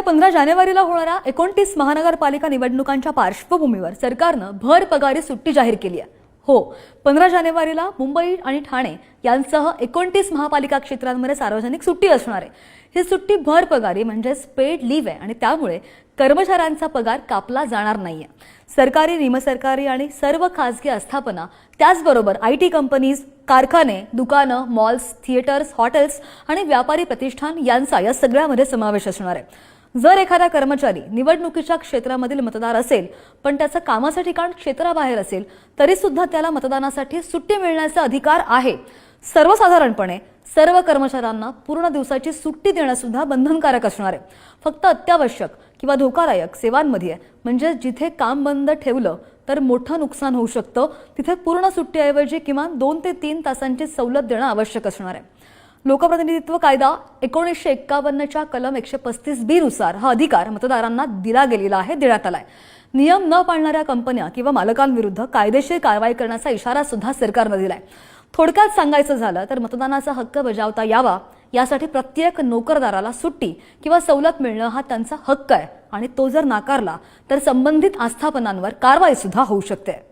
15 जानेवारीला होणाऱ्या 29 महानगरपालिका निवडणुकांच्या पार्श्वभूमीवर सरकारनं भर पगारी सुट्टी जाहीर केली आहे। हो, 15 जानेवारीला मुंबई आणि ठाणे यांसह 29 महापालिका क्षेत्रांमध्ये सार्वजनिक सुट्टी असणार आहे। ही सुट्टी भर पगारी म्हणजेच पेड लीव्ह आहे आणि त्यामुळे कर्मचाऱ्यांचा पगार कापला जाणार नाहीये। सरकारी, निमसरकारी आणि सर्व खासगी आस्थापना, त्याचबरोबर IT कंपनीज, कारखाने, दुकानं, मॉल्स, थिएटर्स, हॉटेल्स आणि व्यापारी प्रतिष्ठान यांचा या सगळ्यामध्ये समावेश असणार आहे। जर एखादा कर्मचारी निवडणुकीच्या क्षेत्रामधील मतदार असेल पण त्याचं कामाचं ठिकाण क्षेत्राबाहेर असेल तरी सुद्धा त्याला मतदानासाठी सुट्टी मिळण्याचा अधिकार आहे। सर्वसाधारणपणे सर्व कर्मचाऱ्यांना पूर्ण दिवसाची सुट्टी देणं सुद्धा बंधनकारक असणार आहे। फक्त अत्यावश्यक किंवा धोकादायक सेवांमध्ये म्हणजे जिथे काम बंद ठेवलं तर मोठं नुकसान होऊ शकतं तिथे पूर्ण सुट्टीऐवजी किमान 2 ते 3 तासांची सवलत देणं आवश्यक असणार आहे। लोकप्रतिनिधित्व कायदा 1951च्या कलम 135B नुसार हा अधिकार मतदारांना दिला गेलेला आहे, देण्यात आलाय। नियम न पाळणाऱ्या कंपन्या किंवा मालकांविरुद्ध कायदेशीर कारवाई करण्याचा इशारा सुद्धा सरकारने दिलाय। थोडक्यात सांगायचं झालं तर मतदानाचा हक्क बजावता यावा यासाठी प्रत्येक नोकरदाराला सुट्टी किंवा सवलत मिळणं हा त्यांचा हक्क आहे आणि तो जर नाकारला तर संबंधित आस्थापनांवर कारवाई सुद्धा होऊ शकते।